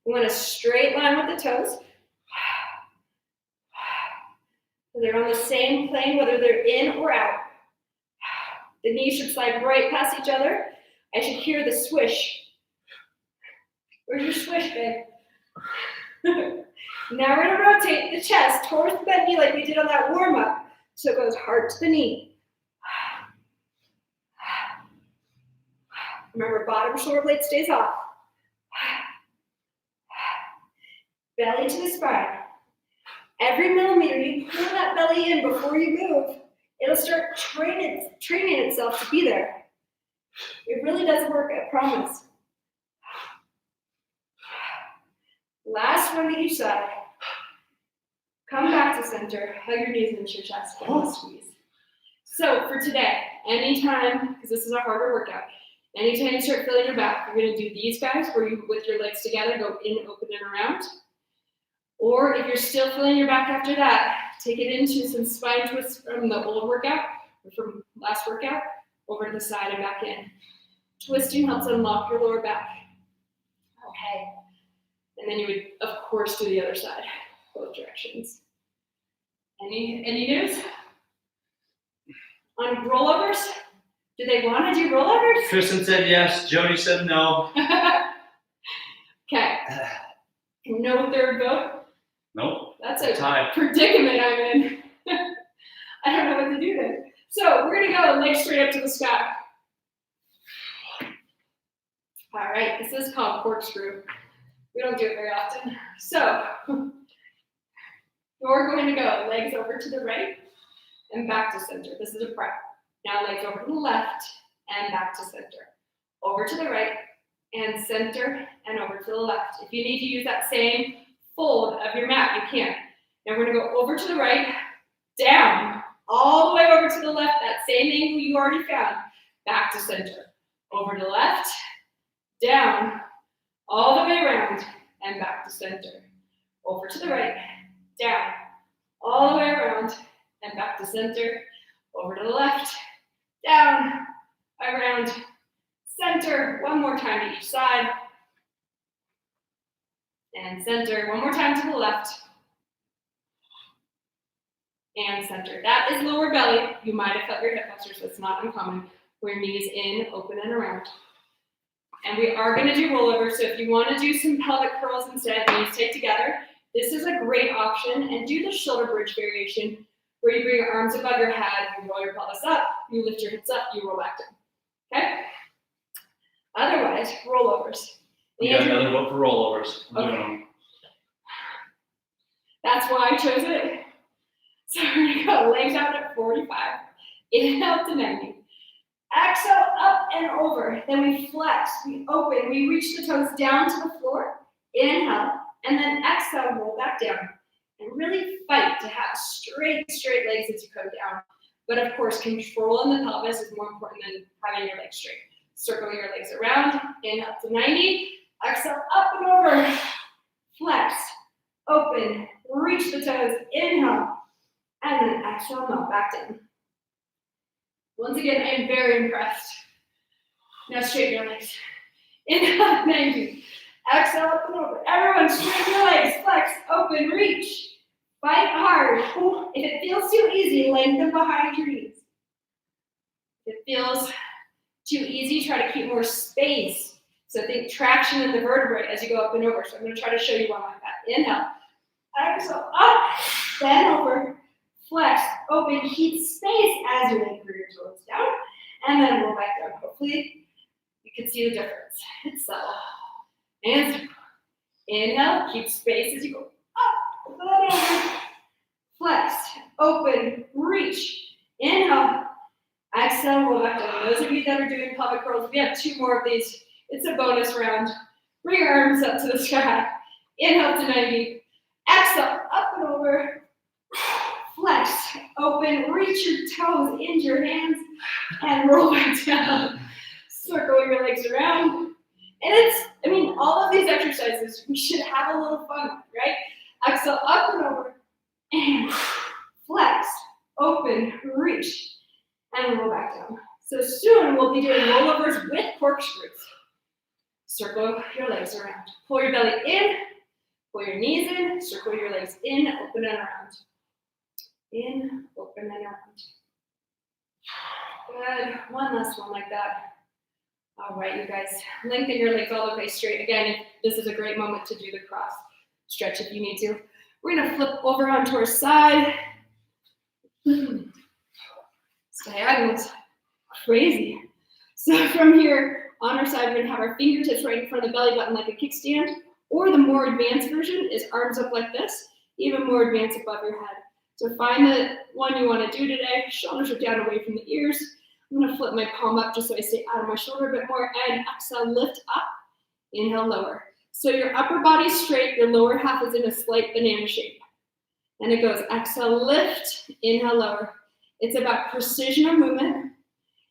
We want a straight line with the toes. So they're on the same plane, whether they're in or out. The knees should slide right past each other. I should hear the swish. Where's your swish, babe? Now we're gonna rotate the chest towards the bent knee like we did on that warm-up. So it goes hard to the knee. Remember, bottom shoulder blade stays off. Belly to the spine. Every millimeter you pull that belly in before you move, it'll start training itself to be there. It really does work, I promise. Last one to each side. Come back to center. Hug your knees into your chest. Give a squeeze. So for today, anytime, because this is a harder workout, anytime you start feeling your back, you're going to do these guys where you, with your legs together, go in, open, and around. Or if you're still feeling your back after that, take it into some spine twists from the old workout, or from last workout, over to the side and back in. Twisting helps unlock your lower back. Okay. And then you would, of course, do the other side, both directions. Any news? On rollovers? Do they want to do rollovers?
Kristen said yes. Jody said no.
Okay. No third vote?
Nope.
that's a
Time.
predicament I'm in. I don't know what to do there. So we're gonna go legs straight up to the sky. All right, this is called corkscrew. We don't do it very often. So you're going to go legs over to the right and back to center. This is a prep. Now legs over to the left and back to center. Over to the right and center and over to the left. If you need to use that same fold of your mat, you can. Now we're gonna go over to the right, down, all the way over to the left, that same angle you already found, back to center. Over to the left, down, all the way around, and back to center. Over to the right, down, all the way around, and back to center. Over to the left, down, around, center. One more time to each side. And center. One more time to the left. And center. That is lower belly. You might have felt your hip flexors, so it's not uncommon. Where knees in, open and around. And we are going to do rollovers, so if you want to do some pelvic curls instead, knees take together, this is a great option. And do the shoulder bridge variation, where you bring your arms above your head, you roll your pelvis up, you lift your hips up, you roll back down. Okay? Otherwise, rollovers.
We got another vote for rollovers.
Okay. That's why I chose it. So we're going to go legs out at 45. Inhale to 90. Exhale up and over. Then we flex, we open, we reach the toes down to the floor. Inhale, and then exhale, roll back down. And really fight to have straight legs as you come down. But of course, controlling the pelvis is more important than having your legs straight. Circle your legs around, inhale to 90, exhale up and over, flex, open, reach the toes, inhale, and then exhale, melt back down. Once again, I am very impressed. Now straighten your legs. Inhale, 90, exhale up and over. Everyone straighten your legs, flex, open, reach, fight hard. If it feels too easy, lengthen behind your knees. If it feels too easy, try to keep more space. So think traction in the vertebrae as you go up and over. So I'm going to try to show you one like that. Inhale, exhale, up, bend over, flex, open, keep space as you anchor your toes down, and then roll back down. Hopefully you can see the difference. It's subtle. And inhale, keep space as you go up, bend over, flex, open, reach, inhale, exhale, roll back down. Those of you that are doing pelvic curls, we have 2 more of these. It's a bonus round. Bring your arms up to the sky. Inhale to 90. Exhale, up and over. Flex, open, reach your toes into your hands, and roll back down. Circle your legs around. And all of these exercises, we should have a little fun, right? Exhale, up and over. And flex, open, reach, and roll back down. So soon we'll be doing rollovers with corkscrews. Circle your legs around. Pull your belly in, pull your knees in, circle your legs in, open and around. In, open and around. Good. One last one like that. All right, you guys. Lengthen your legs all the way straight. Again, this is a great moment to do the cross stretch if you need to. We're going to flip over onto our side. Diagonals. Crazy. So from here, on our side, we're going to have our fingertips right in front of the belly button like a kickstand, or the more advanced version is arms up like this, even more advanced above your head. So find the one you want to do today. Shoulders are down away from the ears. I'm going to flip my palm up just so I stay out of my shoulder a bit more, and exhale, lift up, inhale, lower. So your upper body's straight, your lower half is in a slight banana shape. And it goes exhale, lift, inhale, lower. It's about precision of movement.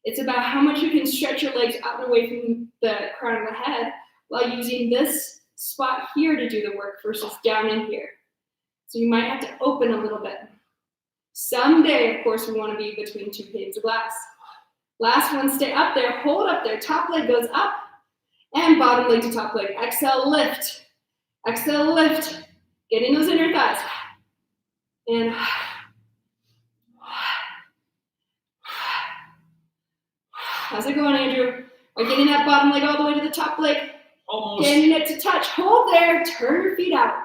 It's about how much you can stretch your legs out and away from the crown of the head while using this spot here to do the work versus down in here. So you might have to open a little bit. Someday, of course, we want to be between 2 panes of glass. Last one, stay up there, hold up there. Top leg goes up and bottom leg to top leg. Exhale, lift. Exhale, lift. Getting those inner thighs. And how's it going, Andrew? Are you getting that bottom leg all the way to the top leg?
Almost.
Getting it to touch. Hold there. Turn your feet out.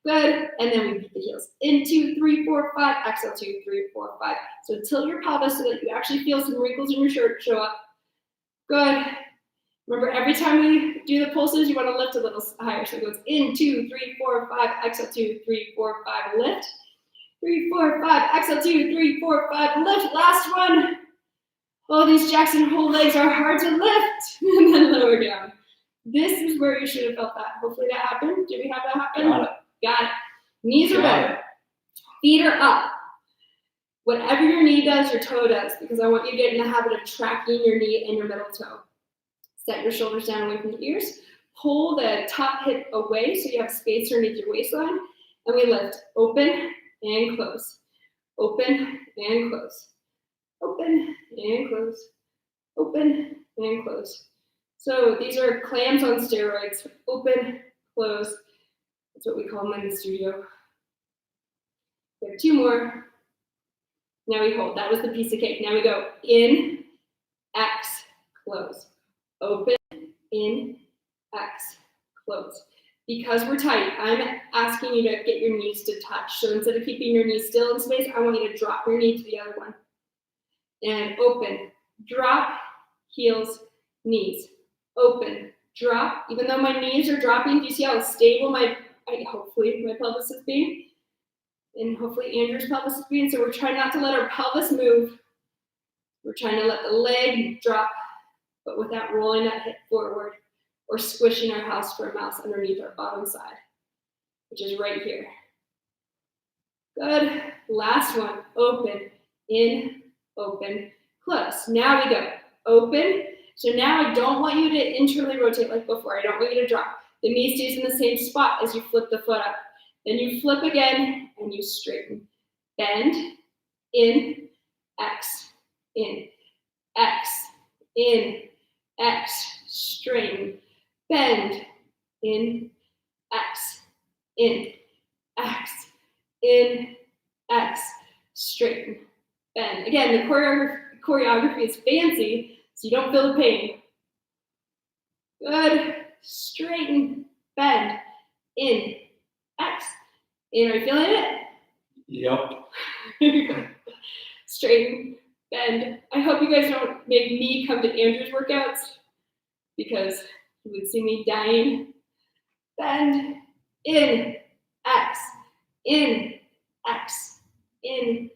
Good. And then we beat the heels. In 2, 3, 4, 5. Exhale, 2, 3, 4, 5. So tilt your pelvis so that you actually feel some wrinkles in your shirt show up. Good. Remember, every time we do the pulses, you want to lift a little higher. So it goes in 2, 3, 4, 5. Exhale, 2, 3, 4, 5. Lift. 3, 4, 5. Exhale, 2, 3, 4, 5. Lift. Last one. Oh, these Jackson Hole legs are hard to lift. And then lower down. This is where you should have felt that. Hopefully that happened. Did we have that happen?
Got it.
Got it. Knees are
Got
bent. Feet are up. Whatever your knee does, your toe does, because I want you to get in the habit of tracking your knee and your middle toe. Set your shoulders down away from the ears. Pull the top hip away so you have space underneath your waistline. And we lift. Open and close. Open and close. Open and close. Open and close. So these are clams on steroids. Open, close. That's what we call them in the studio. We have 2 more. Now we hold. That was the piece of cake. Now we go in, X, close. Open, in, X, close. Because we're tight, I'm asking you to get your knees to touch. So instead of keeping your knees still in space, I want you to drop your knee to the other one. And open, drop, heels, knees. Open, drop. Even though my knees are dropping, do you see how stable hopefully my pelvis is being? And hopefully Andrew's pelvis is being. So we're trying not to let our pelvis move. We're trying to let the leg drop, but without rolling that hip forward or squishing our house for a mouse underneath our bottom side, which is right here. Good. Last one. Open, in, open, close. Now we go. Open. So now I don't want you to internally rotate like before. I don't want you to drop. The knee stays in the same spot as you flip the foot up. Then you flip again and you straighten. Bend, in, X, in, X, in, X, straighten. Bend, in, X, in, X, in, X, straighten. Bend. Again, the choreography is fancy, so you don't feel the pain. Good. Straighten, bend, in, X. In, are you feeling it?
Yep.
Straighten, bend. I hope you guys don't make me come to Andrew's workouts because you would see me dying. Bend, in, X, in, X, in,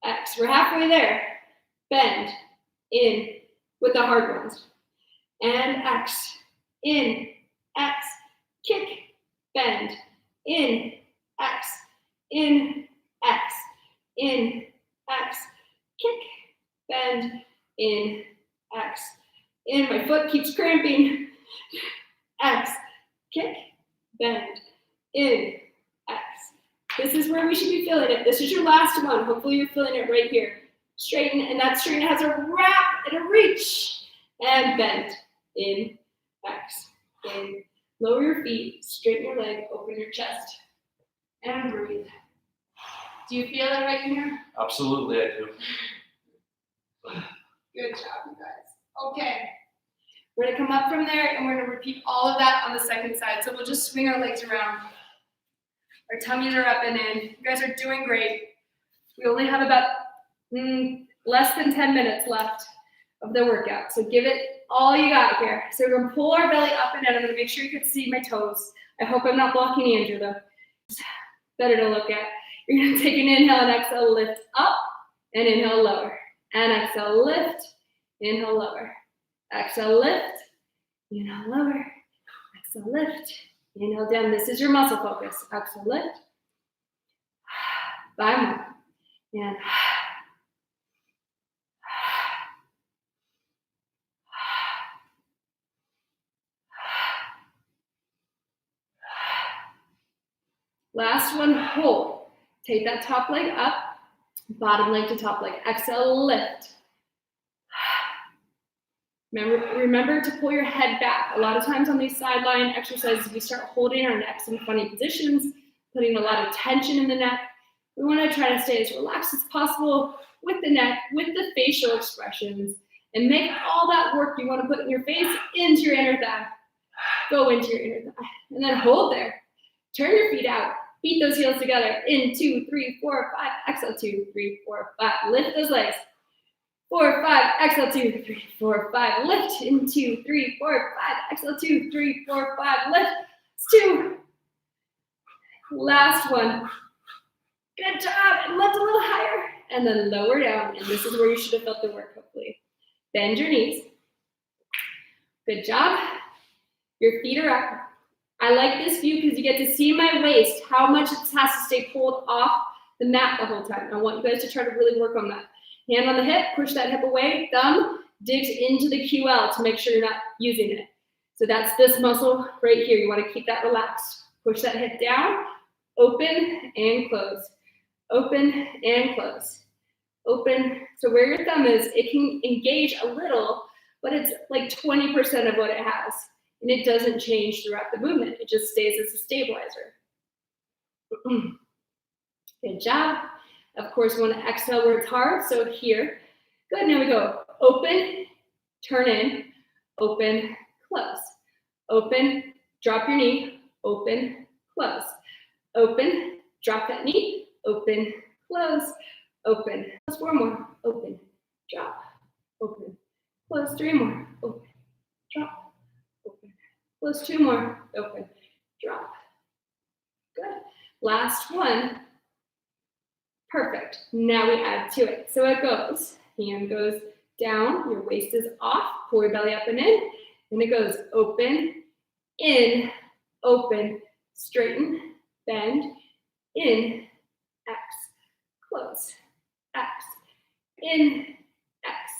X. We're halfway there. Bend, in, with the hard ones. And X, in, X, kick, bend, in, X, in, X, in, X, kick, bend, in, X, in. My foot keeps cramping. X, kick, bend, in, X. This is where we should be feeling it. This is your last one. Hopefully you're feeling it right here. Straighten, and that straighten has a wrap and a reach. And bend, in, X, in. Lower your feet, straighten your leg, open your chest, and breathe. Do you feel it right here?
Absolutely, I do.
Good job, you guys. Okay. We're gonna come up from there and we're gonna repeat all of that on the second side. So we'll just swing our legs around. Our tummies are up and in. You guys are doing great. We only have about less than 10 minutes left of the workout. So give it all you got here. So we're gonna pull our belly up and in. I'm gonna make sure you can see my toes. I hope I'm not blocking Andrew though. It's better to look at. You're gonna take an inhale and exhale, lift up, and inhale, lower. And exhale, lift, inhale, lower. Exhale, lift, inhale, lower. Exhale, lift, inhale, down. This is your muscle focus. Exhale, lift. 5 more. And last one, hold. Take that top leg up, bottom leg to top leg. Exhale, lift. Remember to pull your head back. A lot of times on these sideline exercises, we start holding our necks in funny positions, putting a lot of tension in the neck. We want to try to stay as relaxed as possible with the neck, with the facial expressions, and make all that work you want to put in your face into your inner thigh. Go into your inner thigh. And then hold there. Turn your feet out. Beat those heels together. In, 2, 3, 4, 5. Exhale, 2, 3, 4, 5. Lift those legs. 4, 5. Exhale, 2, 3, 4, 5. Lift. In, 2, 3, 4, 5. Exhale, 2, 3, 4, 5. Lift. It's 2. Last one. Good job. And lift a little higher. And then lower down. And this is where you should have felt the work, hopefully. Bend your knees. Good job. Your feet are up. I like this view because you get to see my waist, how much it has to stay pulled off the mat the whole time. I want you guys to try to really work on that. Hand on the hip, push that hip away. Thumb digs into the QL to make sure you're not using it. So that's this muscle right here. You want to keep that relaxed. Push that hip down, open and close. Open and close. Open. So where your thumb is, it can engage a little, but it's like 20% of what it has. And it doesn't change throughout the movement. It just stays as a stabilizer. Good job. Of course, we want to exhale where it's hard. So here. Good. Now we go. Open, turn in, open, close. Open, drop your knee, open, close. Open, drop that knee, open, close, open. Close 4 more. Open, drop, open, close 3 more. Open, drop. Close 2 more, open, drop. Good. Last one. Perfect. Now we add to it. So it goes, hand goes down, your waist is off, pull your belly up and in, and it goes open, in, open, straighten, bend, in, X, close, X, in, X,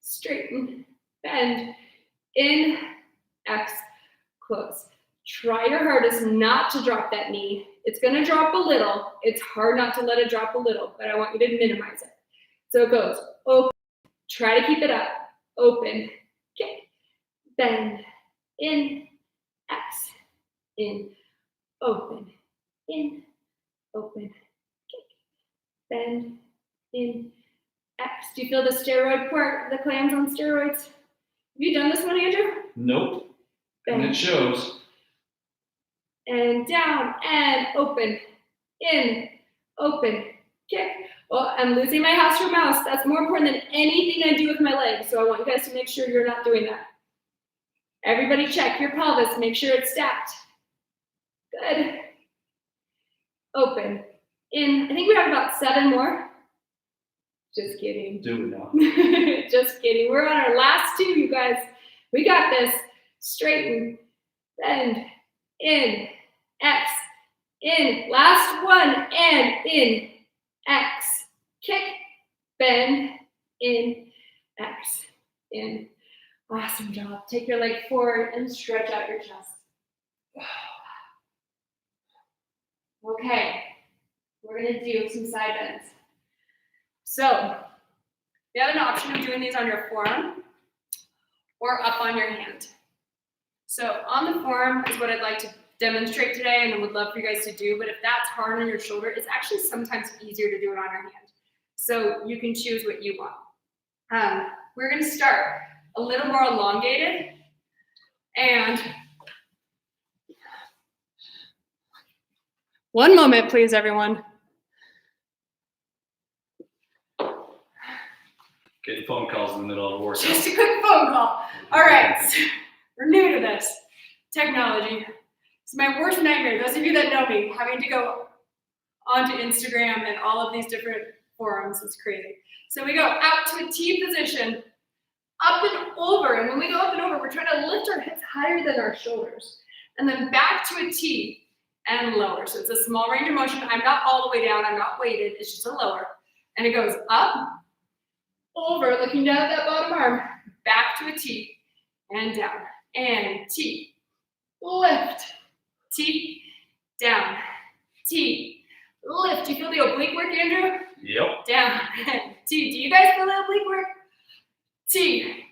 straighten, bend, in, X, close. Try your hardest not to drop that knee. It's going to drop a little. It's hard not to let it drop a little, but I want you to minimize it. So it goes open. Try to keep it up. Open. Kick. Bend. In. X. In. Open. In. Open. Kick. Bend. In. X. Do you feel the steroid part? The clams on steroids? Have you done this one, Andrew?
Nope. And it shows.
And down and open, in, open, kick. Well, I'm losing my house for mouse. That's more important than anything I do with my legs. So I want you guys to make sure you're not doing that. Everybody check your pelvis. Make sure it's stacked. Good. Open, in. I think we have about 7 more. Just kidding.
Do it now.
Just kidding. We're on our last 2, you guys. We got this. Straighten, bend, in, X, in. Last one, and in, X. Kick, bend, in, X, in. Awesome job. Take your leg forward and stretch out your chest. Okay, we're gonna do some side bends. So, you have an option of doing these on your forearm or up on your hand. So on the forearm is what I'd like to demonstrate today and I would love for you guys to do, but if that's hard on your shoulder, it's actually sometimes easier to do it on your hand. So you can choose what you want. We're gonna start a little more elongated and one moment, please, everyone.
Getting phone calls in the middle of work.
Just a quick phone call. All right, so we're new to this technology. It's my worst nightmare. Those of you that know me, having to go onto Instagram and all of these different forums is crazy. So we go out to a T position, up and over. And when we go up and over, we're trying to lift our hips higher than our shoulders. And then back to a T and lower. So it's a small range of motion. I'm not all the way down. I'm not weighted. It's just a lower. And it goes up, over, looking down at that bottom arm, back to a T, and down, and T, lift, T, down, T, lift. Do you feel the oblique work, Andrew?
Yep.
Down, T. Do you guys feel the oblique work? T,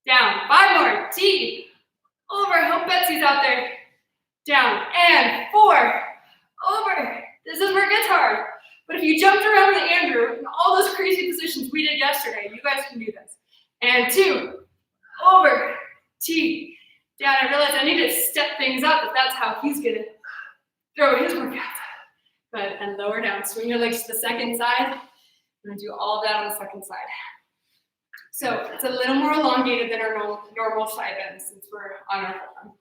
down, 5 more, T, over. I hope Betsy's out there. Down, and 4, over. This is where it gets hard. But if you jumped around with Andrew in all those crazy positions we did yesterday, you guys can do this. And 2, over, T, down. I realize I need to step things up if that's how he's gonna throw his workout.
Good, and lower down. Swing your legs to the second side. I'm gonna do all of that on the second side. So it's a little more elongated than our normal side bend since we're on our form.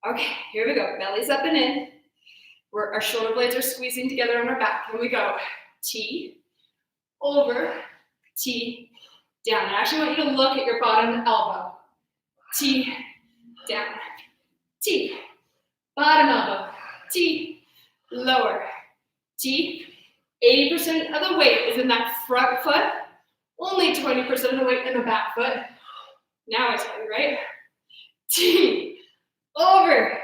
Okay, here we go. Belly's up and in. Our shoulder blades are squeezing together on our back. Here we go. T, over, T, down. I actually want you to look at your bottom elbow. T, down. T, bottom elbow. T, lower. T, 80% of the weight is in that front foot. Only 20% of the weight in the back foot. Now I tell you, right? T, over,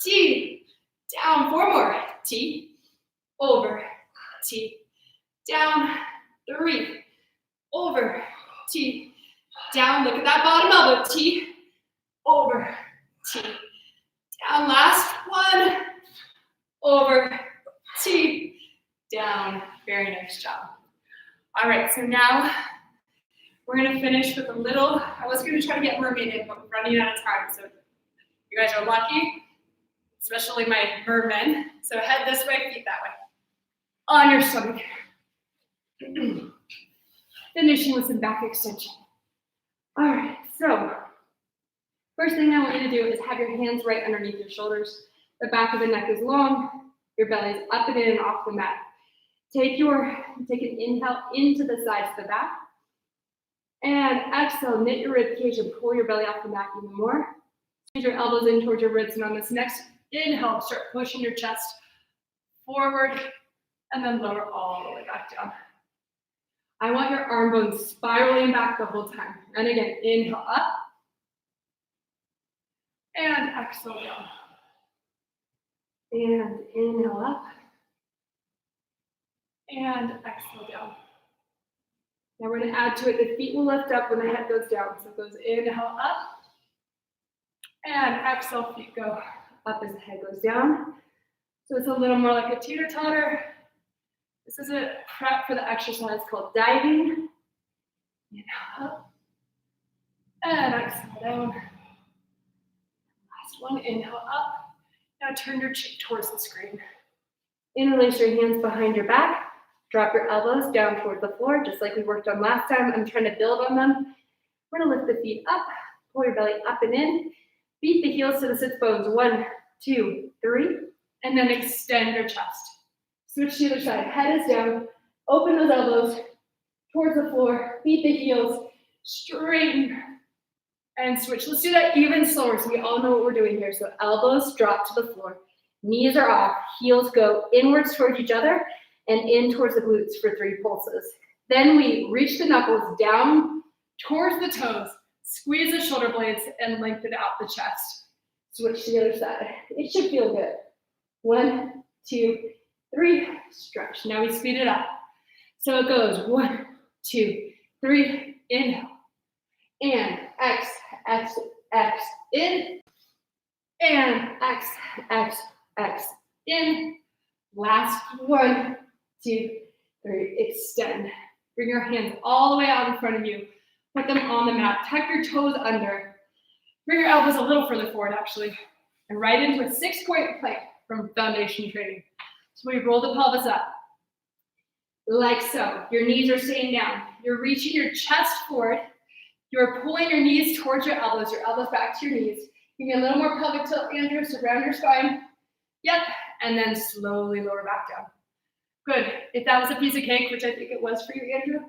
T, down. 4 more. T, over, T, down. 3, over, T, down. Look at that bottom elbow. T, over, T, down. Last one. Over, T, down. Very nice job. All right, so now we're gonna finish with a little, I was gonna try to get mermaid in, but we're running out of time. So you guys are lucky, especially my mermen. So head this way, feet that way. On your stomach. Finishing with some back extension. All right, so first thing I want you to do is have your hands right underneath your shoulders. The back of the neck is long, your belly is up and in and off the mat. Take an inhale into the sides of the back. And exhale, knit your rib cage and pull your belly off the mat even more. Squeeze your elbows in towards your ribs, and on this next inhale, start pushing your chest forward and then lower all the way back down. I want your arm bones spiraling back the whole time. And again, inhale up and exhale down. And inhale up and exhale down. Now we're going to add to it, the feet will lift up when the head goes down. So it goes inhale up, and exhale, feet go up as the head goes down. So it's a little more like a teeter-totter. This is a prep for the exercise called diving. Inhale up, and exhale down. Last one, inhale up. Now turn your cheek towards the screen. Interlace your hands behind your back. Drop your elbows down toward the floor, just like we worked on last time. I'm trying to build on them. We're gonna lift the feet up, pull your belly up and in. Beat the heels to the sits bones. 1, 2, 3, and then extend your chest. Switch to the other side. Head is down. Open those elbows towards the floor. Beat the heels. Straighten and switch. Let's do that even slower so we all know what we're doing here. So elbows drop to the floor. Knees are off. Heels go inwards towards each other and in towards the glutes for 3 pulses. Then we reach the knuckles down towards the toes, squeeze the shoulder blades, and lengthen out the chest. Switch to the other side. It should feel good. 1, 2, 3, stretch. Now we speed it up. So it goes 1, 2, 3, inhale, and X, in, and X, in. Last 1, 2, 3, extend. Bring your hands all the way out in front of you. Put them on the mat. Tuck your toes under. Bring your elbows a little further forward, actually. And right into a 6-point plank from foundation training. So we roll the pelvis up. Like so. Your knees are staying down. You're reaching your chest forward. You're pulling your knees towards your elbows back to your knees. Give me a little more pelvic tilt, Andrew, so round your spine. Yep. And then slowly lower back down. Good. If that was a piece of cake, which I think it was for you, Andrew,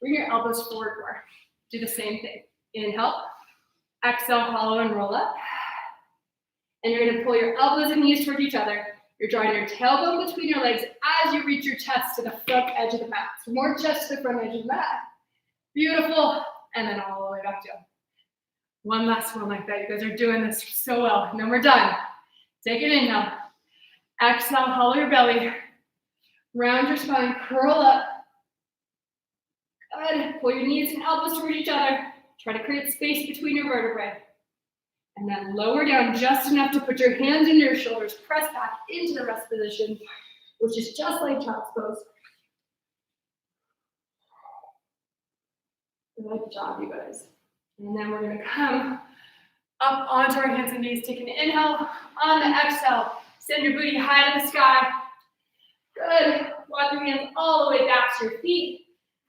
bring your elbows forward more. Do the same thing. Inhale. Exhale, hollow and roll up. And you're going to pull your elbows and knees towards each other. You're drawing your tailbone between your legs as you reach your chest to the front edge of the mat. So more chest to the front edge of the mat. Beautiful. And then all the way back down. One last one like that. You guys are doing this so well. And then we're done. Take an inhale. Exhale, hollow your belly. Round your spine, curl up. Good. Pull your knees and elbows towards each other. Try to create space between your vertebrae. And then lower down just enough to put your hands into your shoulders. Press back into the rest position, which is just like child's pose. Good job, you guys. And then we're going to come up onto our hands and knees. Take an inhale. On the exhale, send your booty high to the sky.
Good. Walk your hands all the way back to your feet.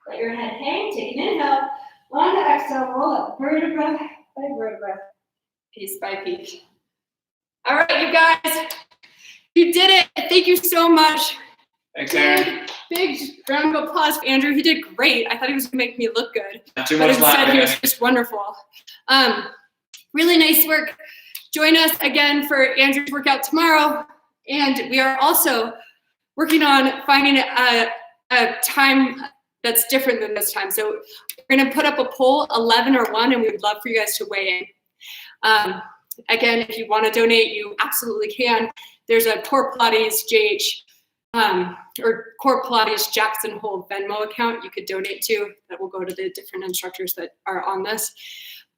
Let your head hang. Take an inhale. On the exhale, roll up vertebra by vertebra, piece by piece. All right, you guys, you did it. Thank you so much.
Thanks, Aaron.
Big round of applause for Andrew. He did great. I thought he was going to make me look good,
Not too
but
much
instead he was
laughing.
just wonderful. Really nice work. Join us again for Andrew's workout tomorrow. And we are also working on finding a time that's different than this time. So we're going to put up a poll, 11 or 1, and we would love for you guys to weigh in. Again, if you want to donate, you absolutely can. There's a Core Pilates JH or Core Pilates Jackson Hole Venmo account you could donate to that will go to the different instructors that are on this.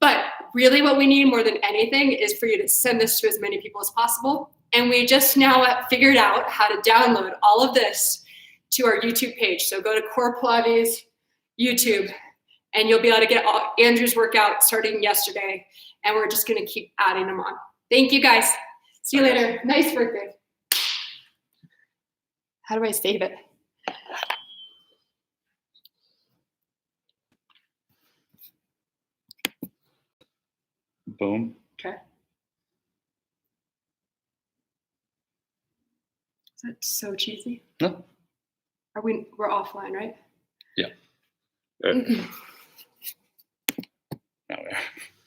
But really what we need more than anything is for you to send this to as many people as possible. And we just now figured out how to download all of this to our YouTube page. So go to Core Pilates YouTube, and you'll be able to get Andrew's workout starting yesterday. And we're just going to keep adding them on. Thank you, guys. See you later. Nice work, guys. How do I save it?
Boom.
Okay. Is that so cheesy?
No.
We're offline, right?
Yeah.